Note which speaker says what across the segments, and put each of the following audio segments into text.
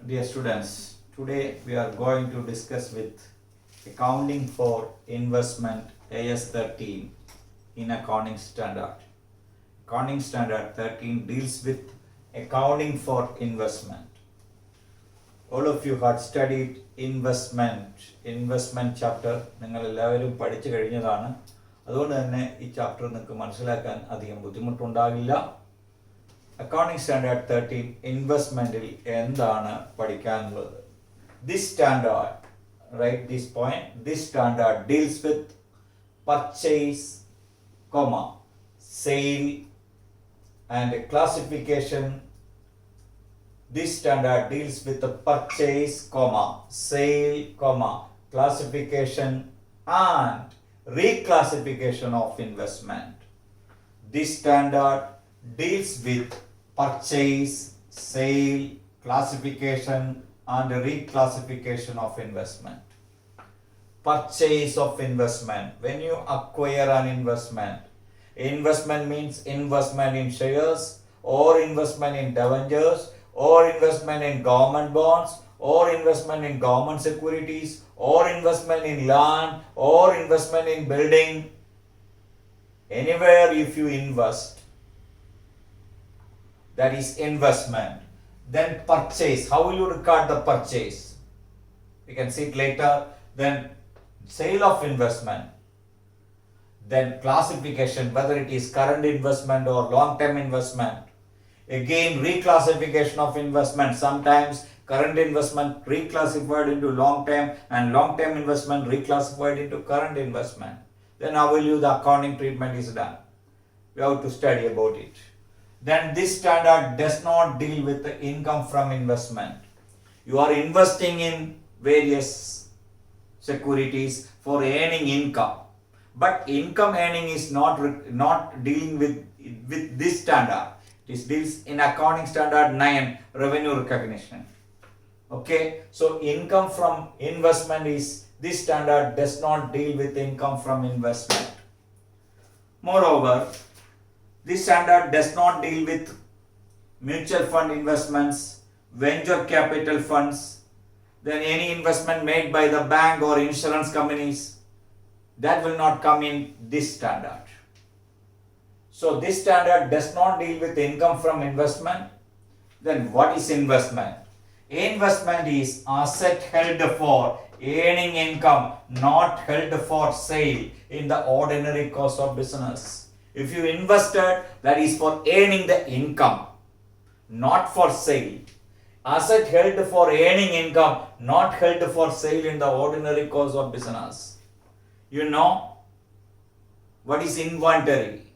Speaker 1: Dear students, today we are going to discuss with accounting for investment AS 13 in accounting standard. Accounting standard 13 deals with accounting for investment. All of you had studied investment chapter. നിങ്ങൾ എല്ലാവരും പഠിച്ചു കഴിഞ്ഞതാണ്. അതുകൊണ്ട് തന്നെ ഈ chapter നിങ്ങൾക്ക് മനസ്സിലാക്കാൻ അധികം ബുദ്ധിമുട്ടുണ്ടാകില്ല. അക്കൗണ്ടിംഗ് സ്റ്റാൻഡേർഡ് 13 ഇൻവെസ്റ്റ്മെന്റിൽ എന്താണ് പഠിക്കാനുള്ളത്? This standard, write this point, this standard deals with purchase, sale and classification. This standard deals with the purchase, sale, classification and reclassification of investment. This standard deals with purchase, sale, classification and reclassification of investment. Purchase of investment. When you acquire an investment, investment means investment in shares or investment in debentures or investment in government bonds or investment in government securities or investment in land or investment in building. Anywhere if you invest, that is investment. Then purchase. How will you record the purchase? We can see it later. Then sale of investment. Then classification, whether it is current investment or long-term investment. Again, reclassification of investment. Sometimes current investment reclassified into long-term and long-term investment reclassified into current investment. Then how will you the accounting treatment is done? We have to study about it. Then this standard does not deal with the income from investment. You are investing in various securities for earning income, but income earning is not dealing with this standard. It deals in accounting standard 9, revenue recognition. Okay, so income from investment is, this standard does not deal with income from investment. Moreover, this standard does not deal with mutual fund investments, venture capital funds, then any investment made by the bank or insurance companies. That will not come in this standard. So this standard does not deal with income from investment. Then what is investment? Investment is asset held for earning income, not held for sale in the ordinary course of business. If you invested, that is for earning the income, not for sale. Asset held for earning income, not held for sale in the ordinary course of business. You know what is inventory?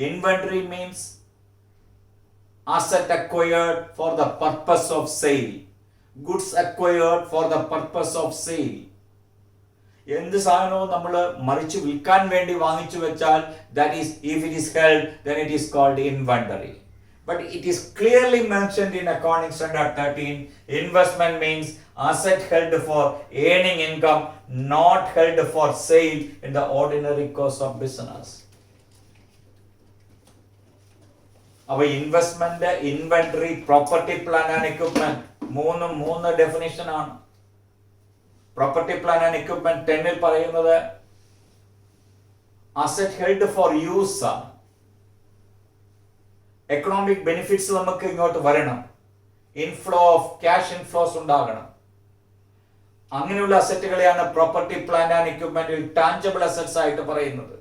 Speaker 1: Inventory means asset acquired for the purpose of sale, goods acquired for the purpose of sale. എന്ത് സാധനവും നമ്മൾ മറിച്ച് വിൽക്കാൻ വേണ്ടി വാങ്ങിച്ചു വെച്ചാൽ, that is, if it is held, then it is called inventory. But it is clearly mentioned in accounting standard 13, investment means asset held for earning income, not held for sale in the ordinary course of business. Our investment, inventory, property, plant and equipment, മൂന്ന് definition ആണ്. Property, plant and equipment 10ൽ പറയുന്നത് asset held for use ആണ്. Economic benefits നമുക്ക് ഇങ്ങോട്ട് വരണം, inflow of cash inflows ഉണ്ടാകണം. അങ്ങനെയുള്ള അസറ്റുകളെയാണ് പ്രോപ്പർട്ടി, പ്ലാന്റ് ആൻഡ് എക്യുപ്മെന്റിൽ ടാഞ്ചബിൾ അസറ്റ്സ് ആയിട്ട് പറയുന്നത്.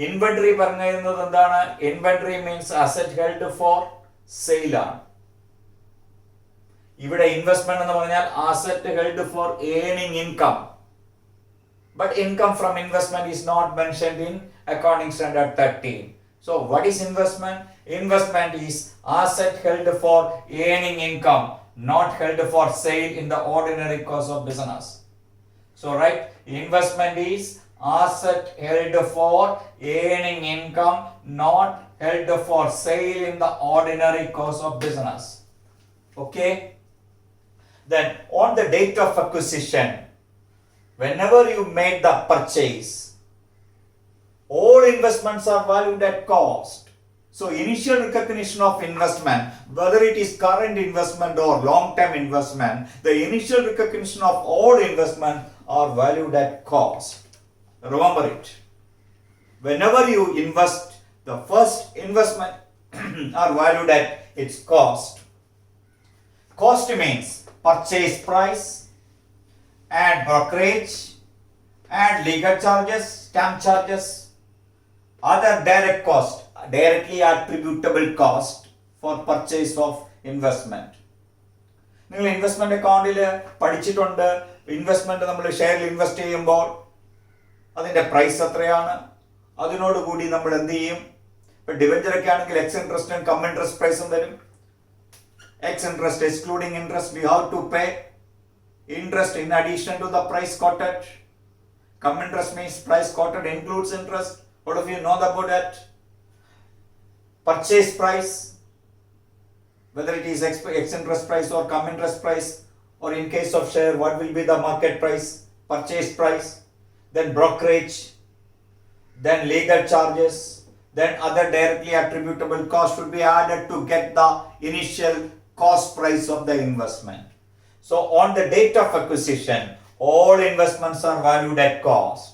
Speaker 1: ഇൻവെന്ററി പറയുന്നത് എന്താണ്? Inventory means asset held for sale ആണ്. ഇവിടെ ഇൻവെസ്റ്റ്മെന്റ് എന്ന് പറഞ്ഞാൽ asset held for earning income, but income from investment is not mentioned in accounting standard 13. So what is investment? Investment is asset held for earning income, not held for sale in the ordinary course of business. So right, investment is asset held for earning income, not held for sale in the ordinary course of business. Okay? Then on the date of acquisition, whenever you made the purchase, all investments are valued at cost. So initial recognition of investment, whether it is current investment or long-term investment, the initial recognition of all investment are valued at cost. Remember it. Whenever you invest, the first investment are valued at its cost. Cost means purchase price and brokerage and legal charges, stamp charges, other direct cost, directly attributable cost for purchase of investment. നിങ്ങൾ investment അക്കൗണ്ടിൽ പഠിച്ചിട്ടുണ്ട്, investment നമ്മൾ ഷെയറിൽ invest ചെയ്യുമ്പോൾ അതിന്റെ price എത്രയാണ്, അതിനോടുകൂടി നമ്മൾ എന്ത് ചെയ്യും? ഇപ്പൊ ഡിബഞ്ചർ ഒക്കെ ആണെങ്കിൽ എക്സ് ഇൻട്രസ്റ്റും കം ഇൻട്രസ്റ്റ് പ്രൈസും വരും. Ex interest excluding interest we have to pay interest in addition to the price quoted. Cum interest means price quoted includes interest. All of you know about that. Purchase price, whether it is ex interest price or cum interest price, or in case of share, what will be the market price, purchase price, then brokerage, then legal charges, then other directly attributable costs should be added to get the initial cost price of the investment. So on the date of acquisition, all investments are valued at cost.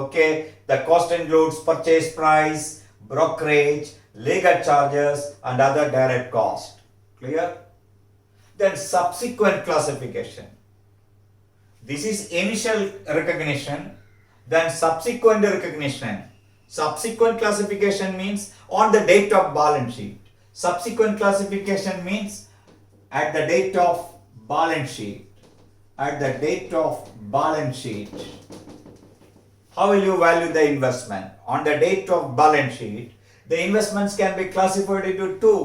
Speaker 1: Okay, the cost includes purchase price, brokerage, legal charges and other direct cost. Clear? Then subsequent classification. This is initial recognition, then subsequent recognition. Subsequent classification means on the date of balance sheet. Subsequent classification means at the date of balance sheet. At the date of balance sheet. How will you value the investment? On the date of balance sheet, the investments can be classified into two,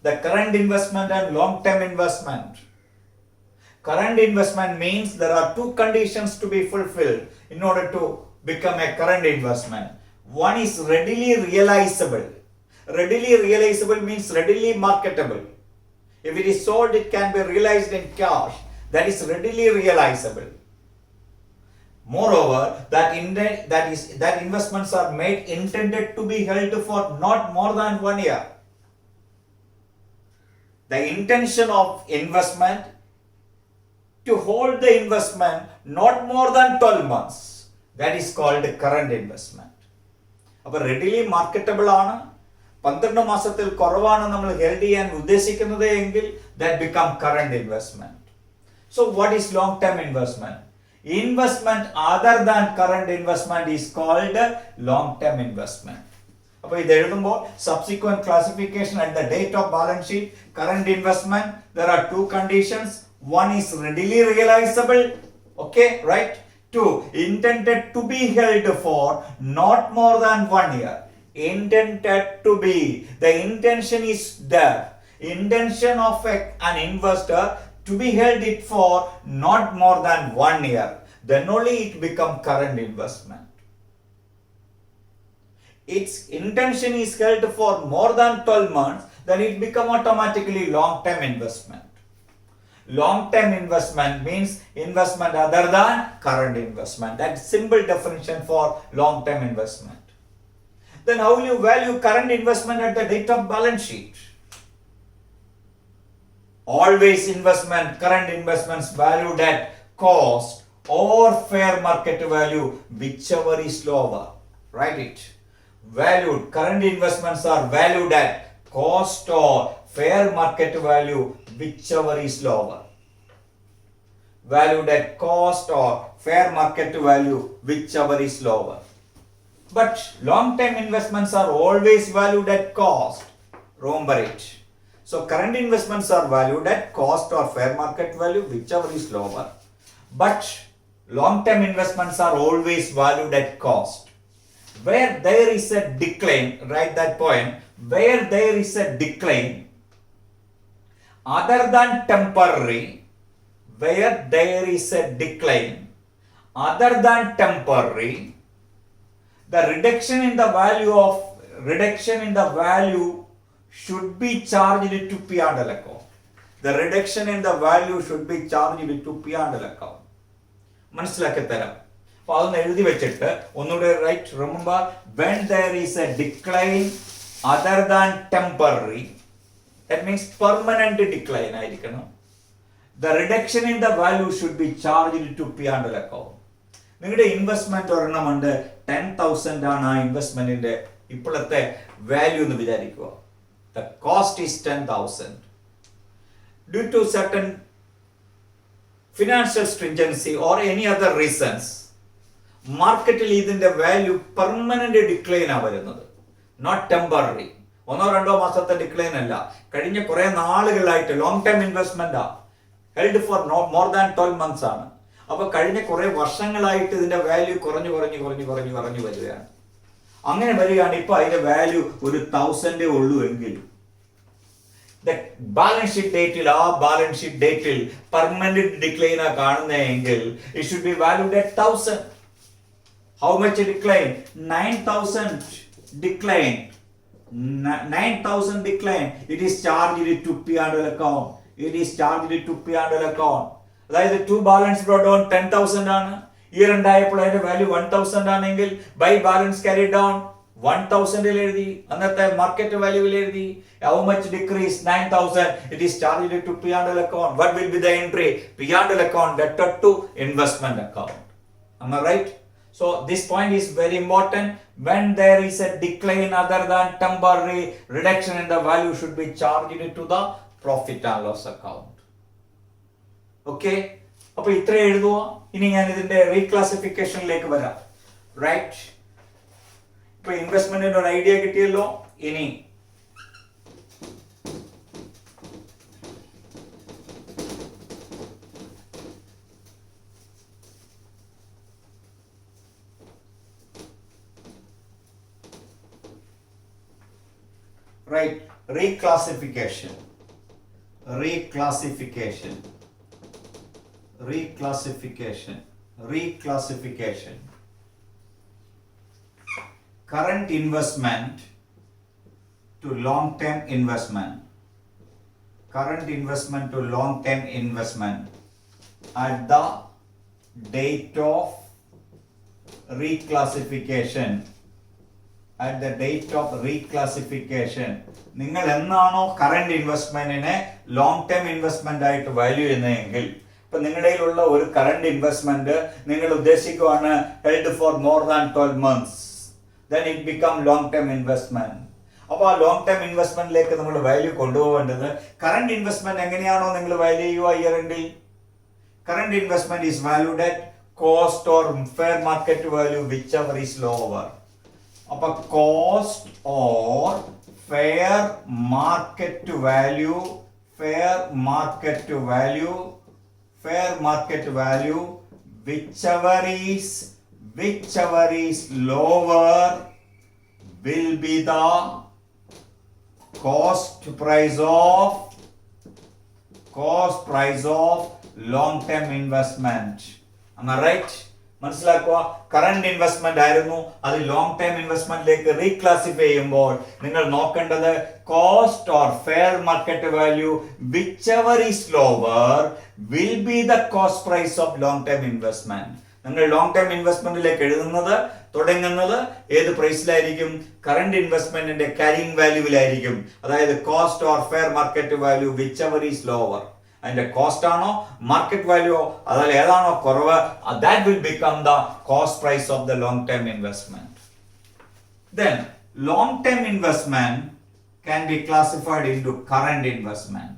Speaker 1: the current investment and long-term investment. Current investment means there are two conditions to be fulfilled in order to become a current investment. One is readily realizable. Readily realizable means readily marketable. If it is sold, it can be realized in cash. That is readily realizable. Moreover, that investments are made intended to be held for not more than 1 year. The intention of investment to hold the investment not more than 12 months. That is called current investment. അപ്പോൾ readily marketable ആണ്, 12 മാസത്തിൽ കുറവാണ് നമ്മൾ held ചെയ്യാൻ ഉദ്ദേശിക്കുന്നത് എങ്കിൽ that become current investment. So what is long-term investment? Investment other than current investment is called long-term investment. അപ്പോൾ ഇത് എഴുതുമ്പോൾ subsequent classification at the date of balance sheet, current investment, there are two conditions. One is readily realizable, okay, right? Two, intended to be held for not more than 1 year. Intended to be, the intention is there. Intention of an investor to be held it for not more than 1 year, then only it become current investment. Its intention is held for more than 12 months, then it become automatically long-term investment. Long-term investment means investment other than current investment. That's simple definition for long-term investment. Then how will you value current investment at the date of balance sheet? Always investment, current investments valued at cost or fair market value, whichever is lower. Write it. Valued, current investments are valued at cost or fair market value, whichever is lower. Valued at cost or fair market value, whichever is lower. But long-term investments are always valued at cost. Remember it. So current investments are valued at cost or fair market value, whichever is lower. But long-term investments are always valued at cost. Where there is a decline, write that point, where there is a decline other than temporary, where there is a decline other than temporary, the reduction in the value should be charged to P&L account. The reduction in the value should be charged to P&L account. മനസ്സിലാക്കി തരാം. അപ്പോൾ അതൊന്ന് എഴുതി വെച്ചിട്ട് ഒന്നുകൂടെ right. Remember, when there is a decline other than temporary, that means permanent decline ആയിരിക്കണം. The reduction in the value should be charged to P&L account. നിങ്ങളുടെ investment ഒരെണ്ണമുണ്ട് 10,000 ആണ് ആ ഇൻവെസ്റ്റ്മെന്റിന്റെ ഇപ്പോഴത്തെ വാല്യൂ എന്ന് വിചാരിക്കുക. The cost is 10,000. Due to certain financial stringency or any other reasons, മാർക്കറ്റിൽ ഇതിന്റെ value permanent decline ആ വരുന്നത്, നോട്ട് ടെമ്പററി. 1-2 മാസത്തെ ഡിക്ലൈൻ അല്ല, കഴിഞ്ഞ കുറെ നാളുകളായിട്ട് ലോങ് ടൈം ഇൻവെസ്റ്റ്മെന്റ് ആ, held for more than 12 months ആണ്. അപ്പൊ കഴിഞ്ഞ കുറെ വർഷങ്ങളായിട്ട് ഇതിന്റെ വാല്യൂ കുറഞ്ഞു വരികയാണ്. അങ്ങനെ വരികയാണ്. ഇപ്പൊ അതിന്റെ വാല്യൂ ഒരു 1,000 ഉള്ളൂ എങ്കിൽ ബാലൻസ് ഷീറ്റ് ഡേറ്റിൽ പെർമനന്റ് ഡിക്ലൈൻ ആ കാണുന്നതെങ്കിൽ it should be valued at 1,000. How much decline? 9,000 decline. 9,000 decline. It is charged to P&L account. അതായത് ടു ബാലൻസ് ബ്രോട്ട് ഓൺ 10,000 ആണ്. ഇയർ ഉണ്ടായപ്പോൾ അതിന്റെ വാല്യൂ 1,000 ആണെങ്കിൽ ബൈ ബാലൻസ് ക്യാരി ഡൗൺ 1,000 എഴുതി, അന്നത്തെ മാർക്കറ്റ് വാല്യൂവിൽ എഴുതി. How much decrease? 9,000. It is charged to P&L account. What will be the entry? P&L account debtor to investment account. Am I right? So this point is very important. When there is a decline other than temporary, reduction in the value should be charged to the profit and loss account. Okay? അപ്പോൾ ഇത്ര എഴുതുക. ഇനി ഞാൻ ഇതിന്റെ റീക്ലാസിഫിക്കേഷനിലേക്ക് വരാം. Right? ഇപ്പൊ ഇൻവെസ്റ്റ്മെന്റിന്റെ ഒരു idea കിട്ടിയല്ലോ. ഇനി right, reclassification. Current investment to long-term investment. At the date of reclassification. നിങ്ങൾ എന്നാണോ കറന്റ് ഇൻവെസ്റ്റ്മെന്റിനെ ലോങ് ടേം ഇൻവെസ്റ്റ്മെന്റ് ആയിട്ട് വാല്യൂ ചെയ്യുന്നതെങ്കിൽ, ഇപ്പൊ നിങ്ങളുടെ കയ്യിലുള്ള ഒരു കറന്റ് ഇൻവെസ്റ്റ്മെന്റ് നിങ്ങൾ ഉദ്ദേശിക്കുവാണ് held for more than 12 months, then it become long term investment. അപ്പോൾ ആ ലോങ് ടേം ഇൻവെസ്റ്റ്മെന്റിലേക്ക് നമ്മൾ വാല്യൂ കൊണ്ടുപോകേണ്ടത് കറന്റ് ഇൻവെസ്റ്റ്മെന്റ് എങ്ങനെയാണോ നിങ്ങൾ വാല്യൂ ചെയ്യുക ഇയർ എൻഡിൽ, current investment is valued at cost or fair market value whichever is lower. അപ്പൊ cost or fair market value whichever is lower will be the cost price of long term investment. Am I right? മനസ്സിലാക്കുക. Current investment ആയിരുന്നു, അത് long time ഇൻവെസ്റ്റ്മെന്റിലേക്ക് reclassify ചെയ്യുമ്പോൾ നിങ്ങൾ നോക്കേണ്ടത് cost or fair market value which is lower will be the cost price of long time investment. നിങ്ങൾ long time ഇൻവെസ്റ്റ്മെന്റിലേക്ക് തുടങ്ങുന്നത് ഏത് പ്രൈസിലായിരിക്കും? കറന്റ് ഇൻവെസ്റ്റ്മെന്റിന്റെ ക്യാരിങ് വാല്യൂവിലായിരിക്കും. അതായത് cost or fair market value which is lower. അതിന്റെ കോസ്റ്റ് ആണോ മാർക്കറ്റ് വാല്യൂ അതിൽ ഏതാണോ കുറവ്, that will become the cost price of the long term investment. Then long term investment can be classified into current investment.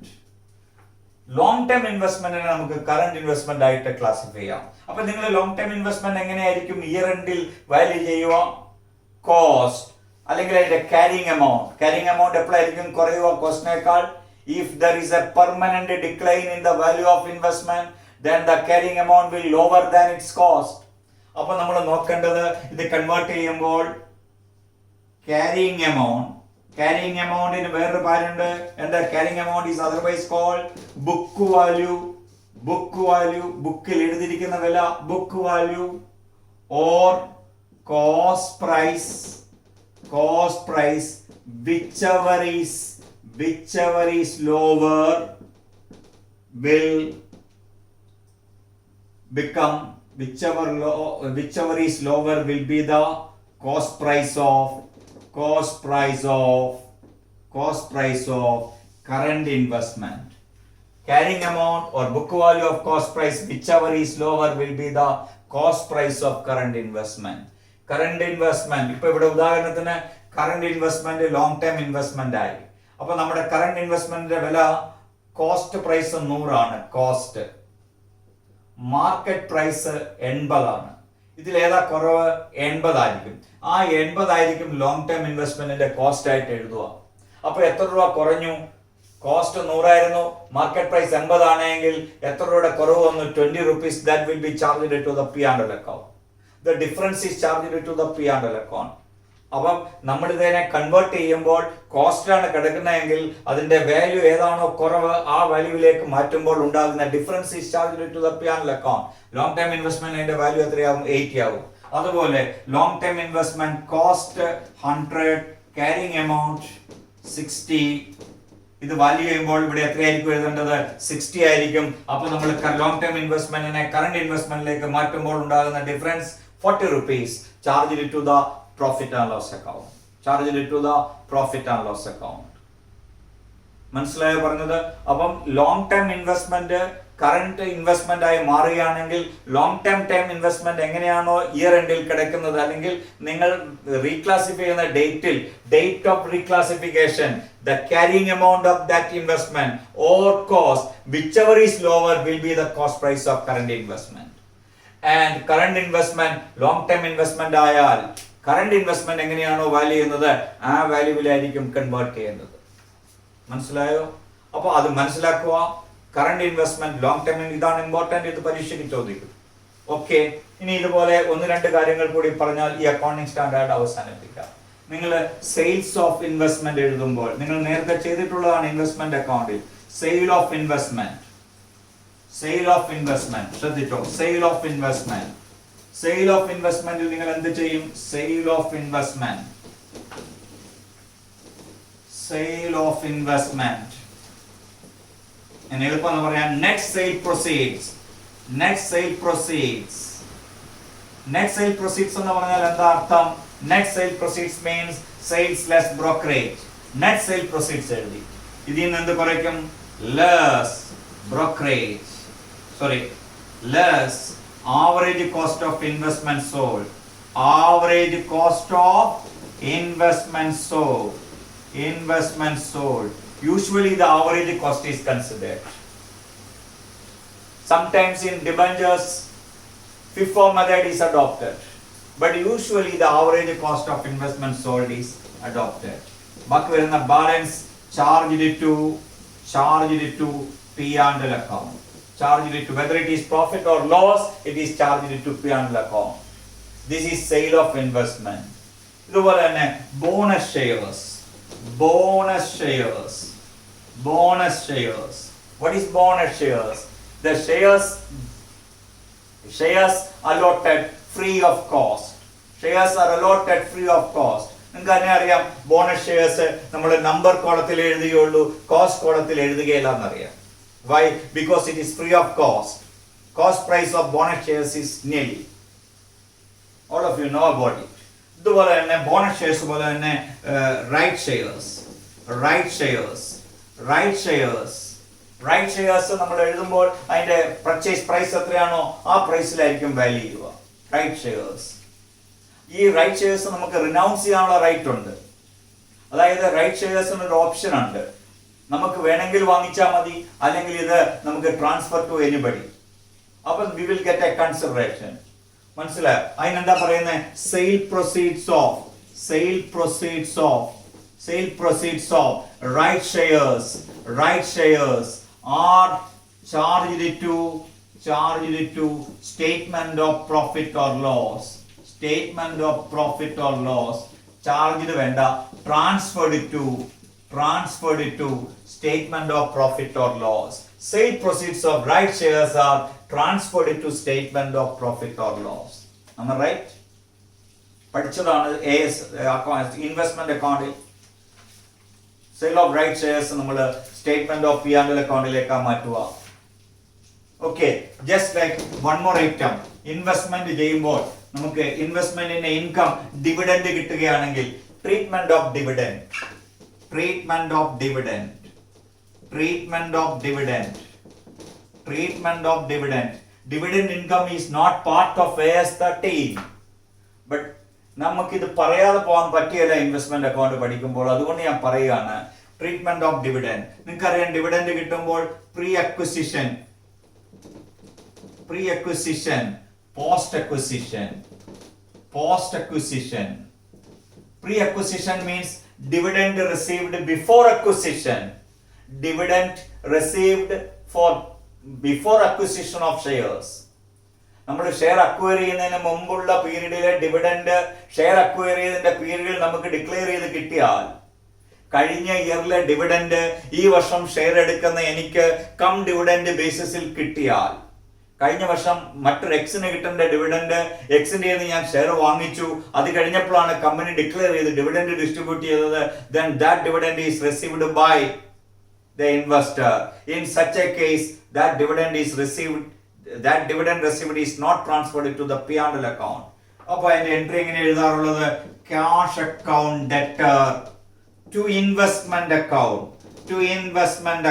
Speaker 1: Long term ഇൻവെസ്റ്റ്മെന്റിനെ നമുക്ക് current investment ആയിട്ട് classify ചെയ്യാം. അപ്പൊ നിങ്ങൾ ലോങ് ടേം ഇൻവെസ്റ്റ്മെന്റ് എങ്ങനെയായിരിക്കും ഇയർ എൻഡിൽ വാല്യൂ ചെയ്യുക? Cost അല്ലെങ്കിൽ അതിന്റെ ക്യാരിങ് എമൗണ്ട് എപ്പോഴായിരിക്കും കുറയുക കോസ്റ്റിനേക്കാൾ? If there is a permanent decline in the value of investment, then the carrying amount will lower than its cost. അപ്പോൾ നമ്മൾ നോക്കേണ്ടത് ഇത് കൺവേർട്ട് ചെയ്യുമ്പോൾ carrying amountന് വേറൊരു പേരുണ്ട്. എന്താ carrying amount is otherwise called book value. ബുക്കിൽ എഴുതിയിരിക്കുന്ന വില book value or cost price whichever is lower will become whichever is lower will be the cost price cost price of current investment. Carrying amount or book value of cost price, whichever is lower, will be the cost price of current investment. Current investment, ഇപ്പോൾ ഇവിടെ ഉദാഹരണത്തിന് current investment long term investment ആയി. അപ്പോൾ നമ്മുടെ current investmentന്റെ വില cost price 100 ആണ്. Cost market price 80 ആണ്. ഇതിൽ ഏതാ കുറവ്? 80 ആയിരിക്കും. ആ 80 ആയിരിക്കും ലോങ് ടേം ഇൻവെസ്റ്റ്മെന്റിന്റെ കോസ്റ്റ് ആയിട്ട് എഴുതുക. അപ്പൊ എത്ര രൂപ കുറഞ്ഞു? കോസ്റ്റ് 100 ആയിരുന്നു, മാർക്കറ്റ് പ്രൈസ് 80 ആണെങ്കിൽ എത്ര രൂപയുടെ കുറവ് വന്നു? 20 rupees. That will be charged to the P&L account. The difference is charged to the P&L account. അപ്പം നമ്മൾ ഇതിനെ കൺവേർട്ട് ചെയ്യുമ്പോൾ കോസ്റ്റ് ആണ് കിടക്കുന്നതെങ്കിൽ അതിന്റെ വാല്യൂ ഏതാണോ കുറവ് ആ വാല്യൂവിലേക്ക് മാറ്റുമ്പോൾ ഉണ്ടാകുന്ന difference is charged to the P&L account. Long time ഇൻവെസ്റ്റ്മെന്റിന്റെ വാല്യൂ എത്രയാവും? 80 ആവും. അതുപോലെ long time investment cost 100, carrying amount 60. ഇത് വാല്യൂ ചെയ്യുമ്പോൾ ഇവിടെ എത്രയായിരിക്കും എഴുതേണ്ടത്? 60 ആയിരിക്കും. അപ്പൊ നമ്മൾ ലോങ് ടൈം ഇൻവെസ്റ്റ്മെന്റിനെ കറന്റ് ഇൻവെസ്റ്റ്മെന്റിലേക്ക് മാറ്റുമ്പോൾ ഉണ്ടാകുന്ന difference 40 rupees charged to the profit and loss account. Charged to the profit and loss account. മനസ്സിലായോ പറഞ്ഞത്? അപ്പം long time investment current investment ആയി മാറുകയാണെങ്കിൽ ലോങ് ടൈം ഇൻവെസ്റ്റ്മെന്റ് എങ്ങനെയാണോ ഇയർ എൻഡിൽ കിടക്കുന്നത്, അല്ലെങ്കിൽ നിങ്ങൾ റീക്ലാസിഫൈ ചെയ്യുന്ന date of reclassification, the carrying amount of that investment or cost, whichever is lower, will be the cost price of current investment. And current investment long term investment ആയാൽ current investment എങ്ങനെയാണോ value ചെയ്യുന്നത് ആ വാല്യൂവിലായിരിക്കും convert ചെയ്യുന്നത്. മനസ്സിലായോ? അപ്പോൾ അത് മനസ്സിലാക്കുക. Current investment long time, ഇതാണ് ഇമ്പോർട്ടന്റ്. ഇത് പരീക്ഷയ്ക്ക് ചോദിക്കും. ഓക്കെ, ഇനി ഇതുപോലെ 1-2 കാര്യങ്ങൾ കൂടി പറഞ്ഞാൽ ഈ അക്കൗണ്ടിംഗ് സ്റ്റാൻഡേർഡ് അവസാനിപ്പിക്കാം. നിങ്ങൾ സെയിൽസ് ഓഫ് ഇൻവെസ്റ്റ്മെന്റ് എഴുതുമ്പോൾ നിങ്ങൾ നേരത്തെ ചെയ്തിട്ടുള്ളതാണ് ഇൻവെസ്റ്റ്മെന്റ് അക്കൗണ്ടിൽ. സെയിൽ ഓഫ് ഇൻവെസ്റ്റ്മെന്റ് ശ്രദ്ധിച്ചോ. സെയിൽ ഓഫ് ഇൻവെസ്റ്റ്മെന്റിൽ നിങ്ങൾ എന്ത് ചെയ്യും? സെയിൽ ഓഫ് ഇൻവെസ്റ്റ്മെന്റ് ഞാൻ എളുപ്പം പറയാം. നെറ്റ് സെയിൽ പ്രൊസീഡ്സ് എന്ന് പറഞ്ഞാൽ എന്താ അർത്ഥം? Net sale proceeds means sales less brokerage. Net sale proceeds എഴുതി. ഇതിൽ നിന്ന് എന്ത് കുറയ്ക്കും? Less average cost of investment sold. Usually the average cost is considered. Sometimes in debentures FIFO method is adopted, but usually the average cost of investment sold is adopted. ബാക്കി വരുന്ന balance charged to P&L account. Charged to, whether it is profit or loss, it is charged to P&L account. This is sale of investment. ഇതുപോലെ തന്നെ bonus shares. What is bonus shares? The shares allotted free of cost. നിങ്ങൾക്ക് തന്നെ അറിയാം, bonus shares നമ്മൾ number കോളത്തിൽ എഴുതുകയുള്ളൂ, cost കോളത്തിൽ എഴുതുകയില്ല എന്നറിയാം. Why? Because it is free of cost. Cost price of bonus shares is nil. All of you know about it. ഇതുപോലെ തന്നെ bonus shares പോലെ തന്നെ റൈറ്റ് ഷെയർസ് നമ്മൾ എഴുതുമ്പോൾ അതിന്റെ പർച്ചേസ് പ്രൈസ് എത്രയാണോ ആ പ്രൈസിലായിരിക്കും വാല്യൂ ചെയ്യുക. Right shares. ഈ റൈറ്റ് ഷെയർസ് നമുക്ക് റിനൗൺസ് ചെയ്യാനുള്ള റൈറ്റ് ഉണ്ട്. അതായത് റൈറ്റ് ഷെയർസിന് ഒരു ഓപ്ഷൻ ഉണ്ട്. നമുക്ക് വേണമെങ്കിൽ വാങ്ങിച്ചാൽ മതി, അല്ലെങ്കിൽ ഇത് നമുക്ക് ട്രാൻസ്ഫർ ടു എനിബഡി. അപ്പം we will get a consideration. മനസ്സിലായോ? അതിനെന്താ പറയുന്നത്? Sale proceeds of right shares are charged to statement of profit or loss. Charged വേണ്ട, transferred to statement of profit or loss. Sale proceeds of right shares are transferred to statement of profit or loss. Am I right? പഠിച്ചതാണ് investment അക്കൗണ്ടിൽ. Sale of right shares നമ്മൾ statement of P&L അക്കൗണ്ടിലേക്ക് മാറ്റുക. Okay, just like one more item. Investment ചെയ്യുമ്പോൾ നമുക്ക് ഇൻവെസ്റ്റ്മെന്റിന്റെ income dividend കിട്ടുകയാണെങ്കിൽ treatment of dividend. Treatment of dividend. Treatment of dividend. Treatment of dividend. Dividend income is not part of AS13. But നമുക്കിത് പറയാതെ പോകാൻ പറ്റിയല്ല investment account പഠിക്കുമ്പോൾ. അതുകൊണ്ട് ഞാൻ പറയുകയാണ് ട്രീറ്റ്മെന്റ് ഓഫ് ഡിവിഡൻഡ്. നിങ്ങൾക്കറിയാം ഡിവിഡൻഡ് കിട്ടുമ്പോൾ pre acquisition, post acquisition. Pre-acquisition means dividend received before acquisition. Dividend received before acquisition of shares. നമ്മൾ ഷെയർ അക്വയർ ചെയ്യുന്നതിന് മുമ്പുള്ള പീരീഡിലെ ഡിവിഡൻഡ് ഷെയർ അക്വയർ ചെയ്തതിന്റെ പീരീഡിൽ നമുക്ക് ഡിക്ലെയർ ചെയ്ത് കിട്ടിയാൽ, കഴിഞ്ഞ ഇയറിലെ ഡിവിഡൻഡ് ഈ വർഷം ഷെയർ എടുക്കുന്ന എനിക്ക് കം ഡിവിഡൻഡ് ബേസിസിൽ കിട്ടിയാൽ, കഴിഞ്ഞ വർഷം മറ്റൊരു എക്സിന് കിട്ടേണ്ട ഡിവിഡൻഡ് എക്സിന്റെ ഞാൻ ഷെയർ വാങ്ങിച്ചു, അത് കഴിഞ്ഞപ്പോഴാണ് കമ്പനി ഡിക്ലെയർ ചെയ്ത് ഡിവിഡൻഡ് ഡിസ്ട്രിബ്യൂട്ട് ചെയ്തത്, then that dividend is received by the investor. In such a case, that dividend received is not transferred to the P&L account. അപ്പോൾ അതിന്റെ എൻട്രി എങ്ങനെ എഴുതാറുള്ളത്? Cash account debtor to investment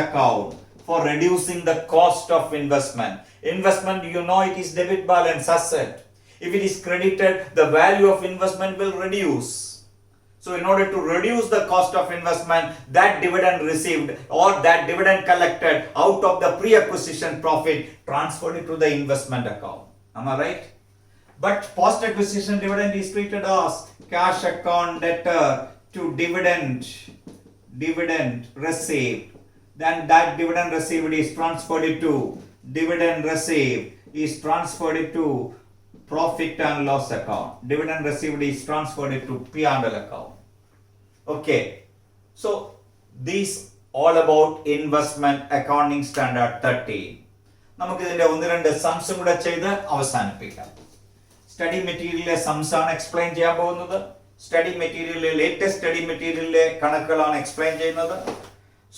Speaker 1: account for reducing the cost of investment. Investment, you know, it is debit balance asset. If it is credited, the value of investment will reduce. So in order to reduce the cost of investment, that dividend received or that dividend collected out of the pre-acquisition profit transferred to the investment account. Am I right? But post-acquisition dividend is treated as cash account debtor to dividend received. Then that dividend received is transferred to profit and loss account. Dividend received is transferred to P&L account. Okay, so these all about investment accounting standard 13. നമുക്ക് ഇതിന്റെ ഒന്ന് രണ്ട് സംസ് കൂടെ ചെയ്ത് അവസാനിപ്പിക്കാം. Study മെറ്റീരിയലിലെ സംസ് ആണ് എക്സ്പ്ലെയിൻ ചെയ്യാൻ പോകുന്നത്. സ്റ്റഡി മെറ്റീരിയലിലെ ലേറ്റസ്റ്റ് സ്റ്റഡി മെറ്റീരിയലിലെ കണക്കുകളാണ് എക്സ്പ്ലെയിൻ ചെയ്യുന്നത്.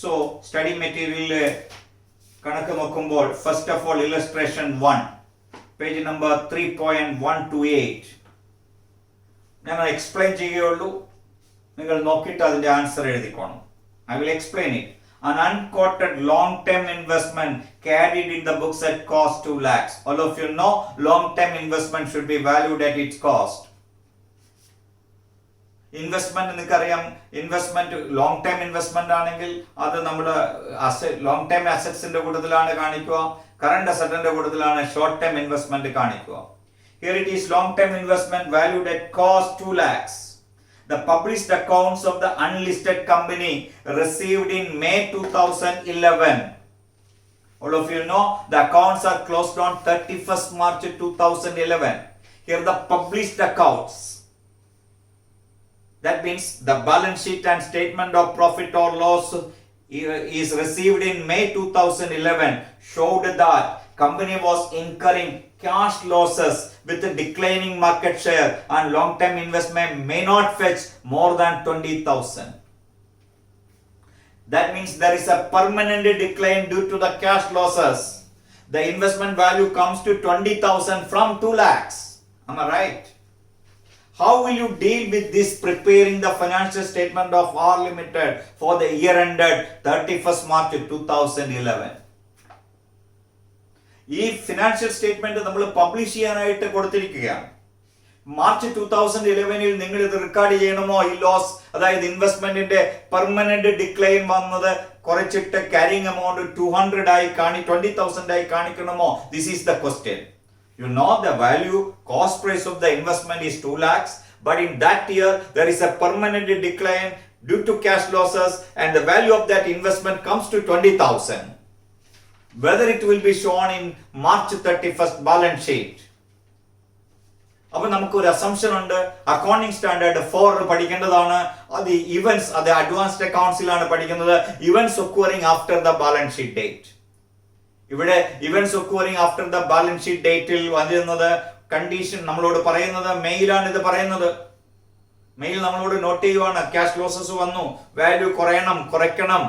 Speaker 1: സോ സ്റ്റഡി മെറ്റീരിയലിലെ കണക്ക് നോക്കുമ്പോൾ first of all illustration 1, page number 3.128. ഞാൻ എക്സ്പ്ലെയിൻ ചെയ്യുകയുള്ളൂ, നിങ്ങൾ നോക്കിയിട്ട് അതിന്റെ answer എഴുതിക്കോണം. I will explain it. An unquoted long-term investment carried in the books at cost 2 lakhs. All of you know long-term investment should be valued at its cost. Investment നിങ്ങൾക്കറിയാം, investment long time investment ആണെങ്കിൽ അത് നമ്മുടെ long time അസറ്റ്സിന്റെ കൂട്ടത്തിലാണ് കാണിക്കുക, current അസറ്റിന്റെ കൂട്ടത്തിലാണ് short time investment കാണിക്കുക. Here it is long term investment valued at cost 2 lakhs. The published accounts of the unlisted company received in May 2011. All of you know the accounts are closed on 31st March 2011. Here the published accounts. That means the balance sheet and statement of profit or loss is received in May 2011 showed that company was incurring cash losses with a declining market share and long-term investment may not fetch more than 20,000. That means there is a permanent decline due to the cash losses. The investment value comes to 20,000 from 2 lakhs. Am I right? How will you deal with this preparing the financial statement of R Limited for the year ended 31st March 2011? ഈ financial statement നമ്മൾ publish ചെയ്യാനായിട്ട് കൊടുത്തിരിക്കുകയാണ്. March 2011 നിങ്ങൾ ഇത് record ചെയ്യണമോ? ഈ loss, അതായത് ഇൻവെസ്റ്റ്മെന്റിന്റെ permanent decline വന്നത് കുറച്ചിട്ട് ക്യാരിങ് എമൗണ്ട് 200 ആയി 20,000 ആയി കാണിക്കണമോ? This is the question. You know the value, cost price of the investment is 2 lakhs, but in that year there is a permanent decline due to cash losses and the value of that investment comes to 20,000. Whether it will be shown in March 31st balance sheet. അപ്പോൾ നമുക്കൊരു assumption ഉണ്ട്. Accounting standard 4 പഠിക്കേണ്ടതാണ്. അത് events, അത് advanced അക്കൗണ്ട്സിലാണ് പഠിക്കുന്നത്. Events occurring after the balance sheet date. ഇവിടെ events occurring after the balance sheet ഡേറ്റിൽ വന്നിരുന്നത് കണ്ടീഷൻ നമ്മളോട് പറയുന്നത് മെയിലാണ്. ഇത് പറയുന്നത് മെയിൽ നമ്മളോട് നോട്ട് ചെയ്യുവാണ്, ക്യാഷ് ലോസസ് വന്നു, വാല്യൂ കുറയ്ക്കണം.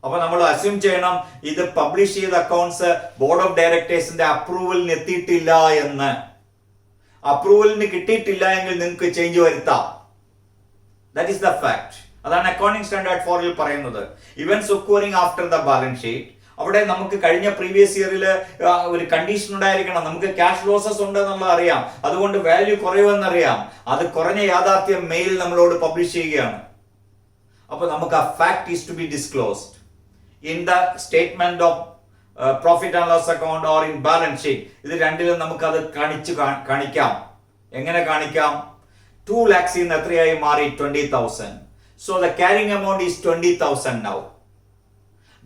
Speaker 1: അപ്പൊ നമ്മൾ അസ്യൂം ചെയ്യണം ഇത് പബ്ലിഷ് ചെയ്ത അക്കൗണ്ട്സ് ബോർഡ് ഓഫ് ഡയറക്ടേഴ്സിന്റെ അപ്രൂവലിന് എത്തിയിട്ടില്ല എന്ന്. അപ്രൂവലിന് കിട്ടിയിട്ടില്ല എങ്കിൽ നിങ്ങൾക്ക് ചേഞ്ച് വരുത്താം. That is the fact. അതാണ് അക്കൗണ്ടിംഗ് സ്റ്റാൻഡേർഡ് 4 പറയുന്നത്. Events occurring after the balance sheet. അവിടെ നമുക്ക് കഴിഞ്ഞ പ്രീവിയസ് ഇയറിൽ ഒരു കണ്ടീഷൻ ഉണ്ടായിരിക്കണം. നമുക്ക് ക്യാഷ് ലോസസ് ഉണ്ട് എന്നുള്ളത് അറിയാം. അതുകൊണ്ട് വാല്യൂ കുറയുമെന്നറിയാം. അത് കുറഞ്ഞ യാഥാർത്ഥ്യം മെയിൽ നമ്മളോട് പബ്ലിഷ് ചെയ്യുകയാണ്. അപ്പോൾ നമുക്ക് ആ fact is to be disclosed in the statement of profit and loss account or in balance sheet. ഇത് രണ്ടിലും നമുക്ക് അത് കാണിക്കാം. എങ്ങനെ കാണിക്കാം? 2 lakhs in എത്രയായി മാറി? 20,000. So the carrying amount is 20,000 now.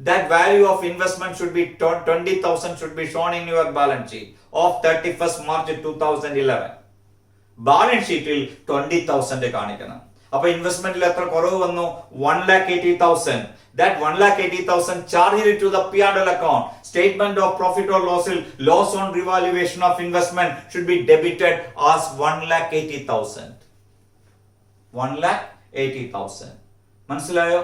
Speaker 1: That value of investment should be 20,000 should be shown in your balance sheet of 31st March 2011. Balance ഷീറ്റിൽ 20,000 കാണിക്കണം. അപ്പൊ ഇൻവെസ്റ്റ്മെന്റിൽ എത്ര കുറവ് വന്നു? 1,80,000. That 1,80,000 charged to the P&L account. Statement of profit or loss on revaluation of investment should be debited as 1,80,000. 1,80,000. മനസ്സിലായോ?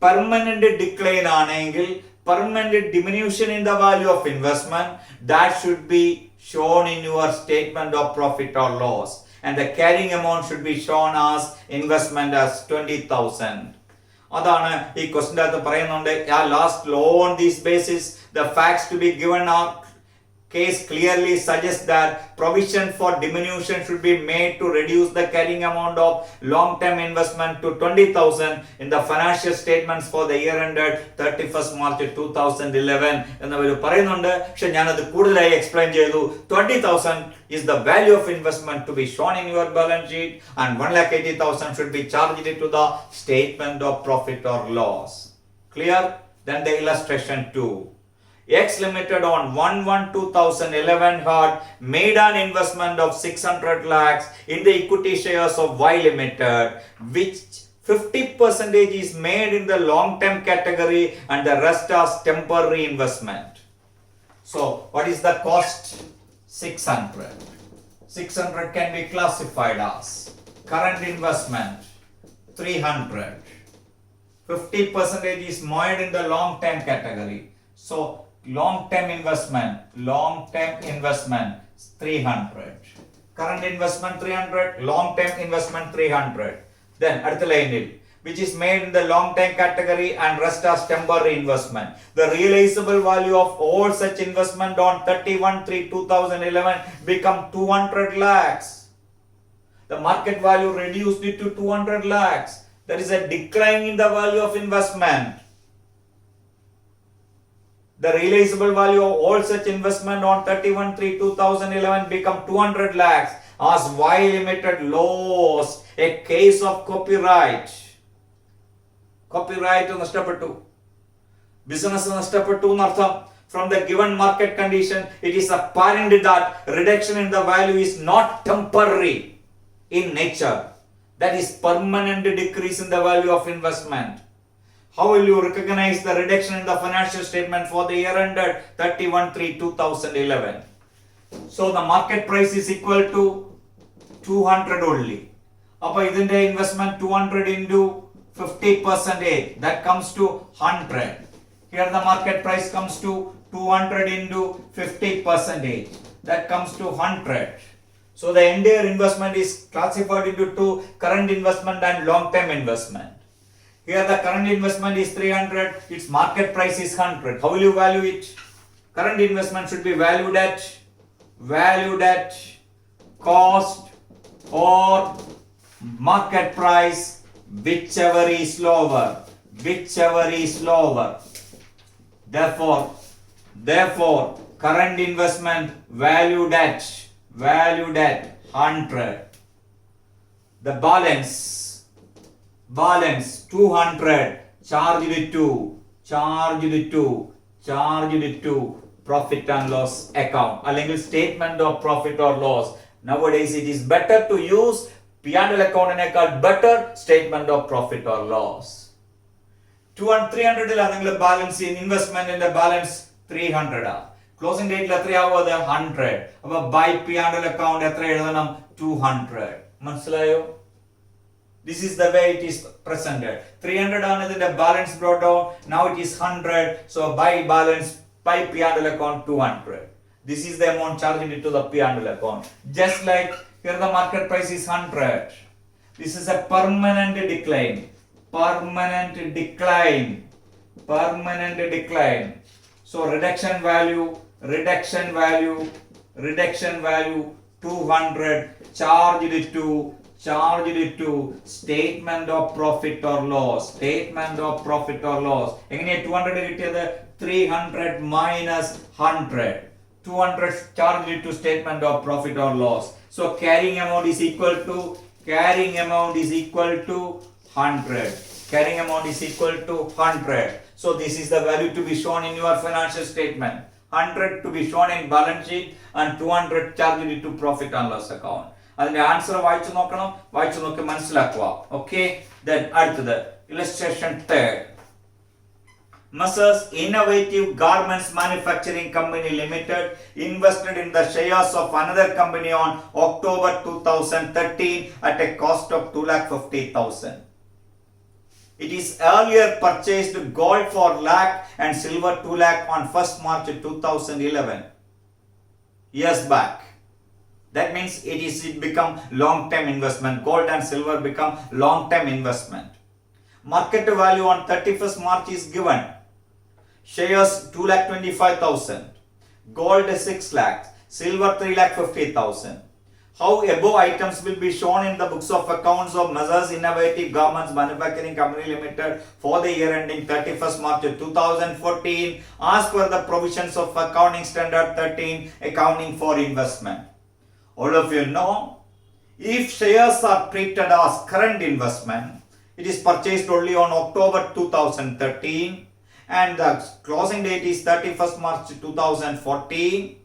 Speaker 1: Permanent decline ആണെങ്കിൽ, permanent diminution in the value of investment, that should be shown in your statement of profit or loss, and the carrying amount should be shown as investment as 20,000. അതാണ് ഈ ക്വസ്റ്റ്യൻ്റെ അകത്ത് പറയുന്നുണ്ട്. Last law on these basis the facts to be given are case clearly suggests that provision for diminution should be made to reduce the carrying amount of long-term investment to 20,000 in the financial statements for the year ended 31st March 2011 എന്നവർ പറയുന്നുണ്ട്. പക്ഷെ ഞാനത് കൂടുതലായി explain ചെയ്തു. 20,000 is the value of investment to be shown in your balance sheet, and 1,80,000 should be charged to the statement of profit or loss. Clear? Then the illustration 2. X Limited on 1/1/2011 had made an investment of 600 lakhs in the equity shares of Y Limited, which 50% is made in the long term category and the rest as temporary investment. So what is the cost? 600. 600 can be classified as current investment 300. 50% is made in the long term category. So long-term investment 300. Current investment 300, long-term investment 300. Then അടുത്ത ലൈനിൽ which is made in the long-term category and rest as temporary investment. The realizable value of all such investment on 31/3/2011 become 200 lakhs. The market value reduced it to 200 lakhs. There is a decline in the value of investment. The realizable value of all such investment on 31/3/2011 become 200 lakhs as Y Limited lost a case of copyright. Copyright നഷ്ടപ്പെട്ടു, business നഷ്ടപ്പെട്ടു എന്നർത്ഥം. From the given market condition, it is apparent that reduction in the value is not temporary in nature. That is permanent decrease in the value of investment. How will you recognize the reduction in the financial statement for the year ended 31/3/2011? So the market price is equal to 200 only. Appo idinte investment 200 into 50%, that comes to 100. Here the market price comes to 200 into 50%, that comes to 100. So the entire investment is classified into two: current investment and long-term investment. Here the current investment is 300, its market price is 100. How will you value it? Current investment should be valued at cost or market price, whichever is lower. Therefore current investment valued at 100. The balance 200 charged to profit and loss account, അല്ലെങ്കിൽ statement of profit or loss. Nowadays it is better to use P&L account നേക്കാൾ better statement of profit or loss. 300 ആണെങ്കിൽ balance ഇൻവെസ്റ്റ്മെന്റിന്റെ balance 300 ആണ്. Closing ഡേറ്റിൽ എത്രയാവും? അത് 100. അപ്പൊ by P&L account എത്ര എഴുതണം? 200. മനസ്സിലായോ? This is the way it is presented. 300 ആണ് ഇതിന്റെ balance brought down. Now it is 100. So by balance by P&L account 200. This is the amount charged into the P&L account. Just like here the market price is 100. This is a permanent decline. Permanent decline. Permanent decline. So reduction value 200 charged to statement of profit or loss. Statement of profit or loss. എങ്ങനെയാ 200 കിട്ടിയത്? 300 minus 100. 200 charged to statement of profit or loss. So carrying amount is equal to 100. Carrying amount is equal to 100. So this is the value to be shown in your financial statement. 100 to be shown in balance sheet and 200 charged to profit and loss account. അതിന്റെ answer വായിച്ചു നോക്കണം. വായിച്ചു നോക്കി മനസ്സിലാക്കുക. Okay. Then അടുത്തത് illustration 3. Messrs Innovative Garments Manufacturing Company Limited invested in the shares of another company on October 2013 at a cost of 2,50,000. It is earlier purchased gold for lakh and silver 2 lakh on 1st March 2011. Years back. That means it become long-term investment. Gold and silver become long-term investment. Market value on 31st March is given. Shares 2,25,000. Gold 6 lakhs. Silver 3,50,000. How above items will be shown in the books of accounts of Messrs Innovative Garments Manufacturing Company Limited for the year ending 31st March 2014 as per the provisions of Accounting Standard 13 Accounting for Investment. All of you know, if shares are treated as current investment, it is purchased only on October 2013 and the closing date is 31st March 2014.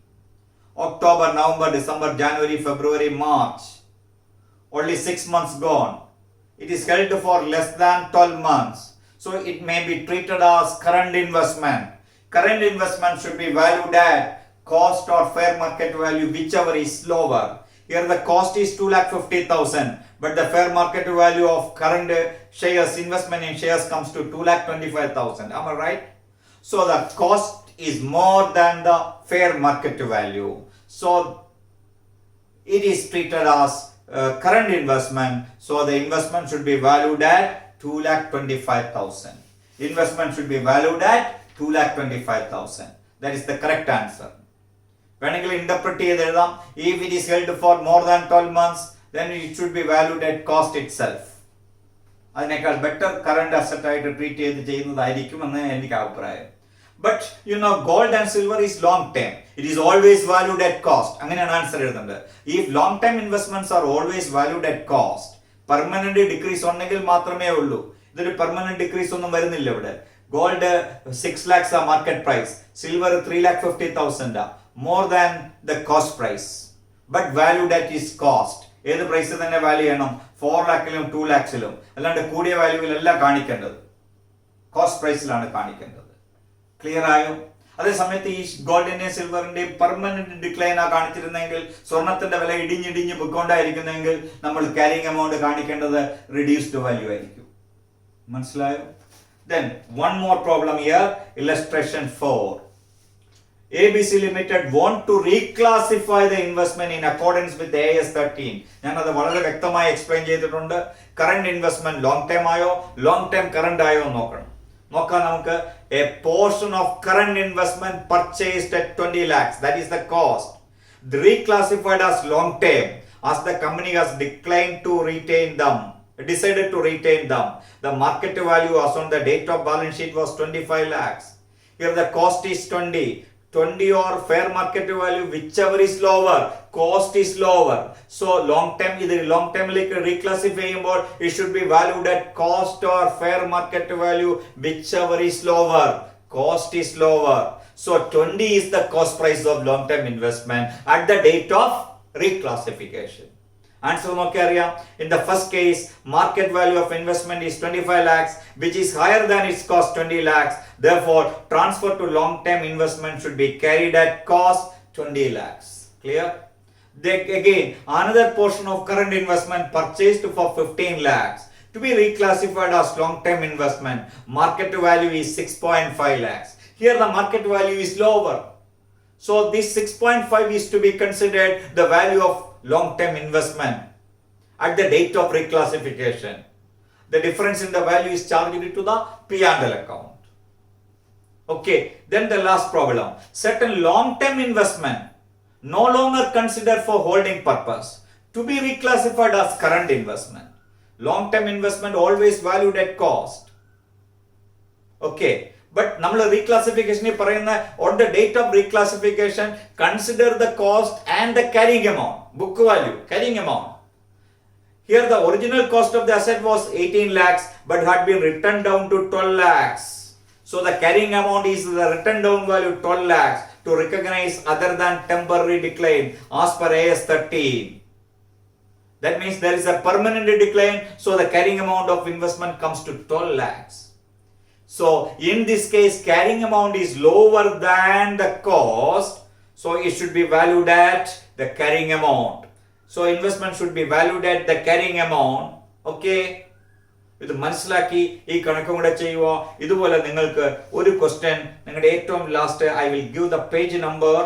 Speaker 1: October, November, December, January, February, March. Only 6 months gone. It is held for less than 12 months. So it may be treated as current investment. Current investment should be valued at cost or fair market value, whichever is lower. Here the cost is 2,50,000, but the fair market value of current shares, investment in shares comes to 2,25,000. Am I right? So the cost is more than the fair market value. So it is treated as current investment. So the investment should be valued at 2,25,000. Investment should be valued at 2,25,000. That is the correct answer. വേണമെങ്കിൽ interpret ചെയ്ത് എഴുതാം. If it is held for more than 12 months, then it should be valued at cost itself. അതിനേക്കാൾ better current asset ആയിട്ട് treat ചെയ്ത് ചെയ്യുന്നതായിരിക്കുമെന്ന് എനിക്ക് അഭിപ്രായം. But you know, gold and silver is long term. It is always valued at cost. അങ്ങനെയാണ് answer എഴുതുന്നത്. If long term investments are always valued at cost, permanent decrease ഉണ്ടെങ്കിൽ മാത്രമേ ഉള്ളൂ. ഇതൊരു permanent decrease ഒന്നും വരുന്നില്ല ഇവിടെ. Gold 6 lakhs ആ market price, silver 3,50,000 more than the cost price, but valued at its cost. ഏത് പ്രൈസ് തന്നെ വാല്യൂ ചെയ്യണം? 4 lakhിലും 2 lakhിലും, അല്ലാണ്ട് കൂടിയ വാല്യൂവിലല്ല കാണിക്കേണ്ടത്, കോസ്റ്റ് പ്രൈസിലാണ് കാണിക്കേണ്ടത്. ക്ലിയർ ആയോ? അതേ സമയത്ത് ഈ ഗോൾഡിന്റെയും സിൽവറിന്റെയും പെർമനന്റ് ഡിക്ലൈൻ ആ കാണിച്ചിരുന്നെങ്കിൽ, സ്വർണത്തിന്റെ വില ഇടിഞ്ഞിടിഞ്ഞ് പൊയ്ക്കൊണ്ടായിരിക്കുന്നെങ്കിൽ നമ്മൾ ക്യാരിങ് എമൗണ്ട് കാണിക്കേണ്ടത് റിഡ്യൂസ്ഡ് വാല്യൂ ആയിരിക്കും. മനസ്സിലായോ? Then one more problem here, illustration 4. ABC Limited want to reclassify the investment in accordance with AS 13. ഞാൻ അത് വളരെ വ്യക്തമായി എക്സ്പ്ലെയിൻ ചെയ്തിട്ടുണ്ട്. കറണ്ട് ഇൻവെസ്റ്റ്മെന്റ് ലോങ് ടൈം ആയോ, ലോങ് ടൈം കറണ്ട് ആയോ നോക്കണം. നോക്കാം നമുക്ക്. A portion of current investment purchased at 20 lakhs, that is the cost, reclassified as long term as the company has decided to retain them. The market value as on the date of balance sheet was 25 lakhs. Here the cost is 20 or fair market value, whichever is lower, cost is lower. So long term, either long term like reclassify ചെയ്യുമ്പോൾ it should be valued at cost or fair market value, whichever is lower, cost is lower. So 20 is the cost price of long term investment at the date of reclassification. Answer നോക്കി അറിയാം. In the first case, market value of investment is 25 lakhs, which is higher than its cost 20 lakhs. Therefore, transfer to long-term investment should be carried at cost 20 lakhs. Clear? Then again, another portion of current investment purchased for 15 lakhs to be reclassified as long-term investment. Market value is 6.5 lakhs. Here the market value is lower. So this 6.5 is to be considered the value of long-term investment at the date of reclassification. The difference in the value is charged to the P&L account. Okay, then the last problem. Certain long-term investment no longer considered for holding purpose to be reclassified as current investment. Long-term investment always valued at cost. Okay, but നമ്മൾ reclassification പറയുന്ന on the date of reclassification consider the cost and the carrying amount, book value, carrying amount. Here the original cost of the asset was 18 lakhs but had been written down to 12 lakhs. So the carrying amount is the written down value 12 lakhs to recognize other than temporary decline as per AS 13. That means there is a permanent decline, so the carrying amount of investment comes to 12 lakhs. So in this case, carrying amount is lower than the cost, so it should be valued at the carrying amount. So investment should be valued at the carrying amount. Okay. ഇത് മനസ്സിലാക്കി ഈ കണക്കും കൂടെ ചെയ്യുക. ഇതുപോലെ നിങ്ങൾക്ക് ഒരു question നിങ്ങളുടെ ഏറ്റവും last I will give the page number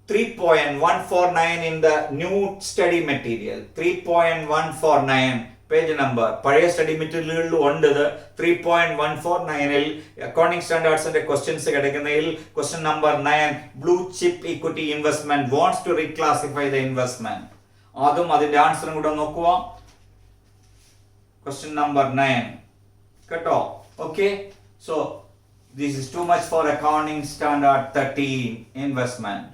Speaker 1: 3.149 in the new study material. 3.149 page number പഴയ സ്റ്റഡി മെറ്റീരിയലുകളിൽ ഉണ്ട്. 3.149ൽ അക്കൗണ്ടിംഗ് സ്റ്റാൻഡേർഡ്സിന്റെ ക്വസ്റ്റ്യൻസ് കിടക്കുന്നതിൽ question number 9 blue chip equity investment wants to reclassify the investment. അതും അതിന്റെ ആൻസറും കൂടെ നോക്കുക. ക്വസ്റ്റ്യൻ നമ്പർ 9 കേട്ടോ. Okay, so this is too much for accounting standard 13 investment.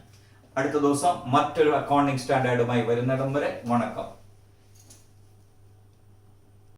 Speaker 1: അടുത്ത ദിവസം മറ്റൊരു അക്കൗണ്ടിംഗ് സ്റ്റാൻഡേർഡുമായി വരുന്നിടം വരെ വണക്കം.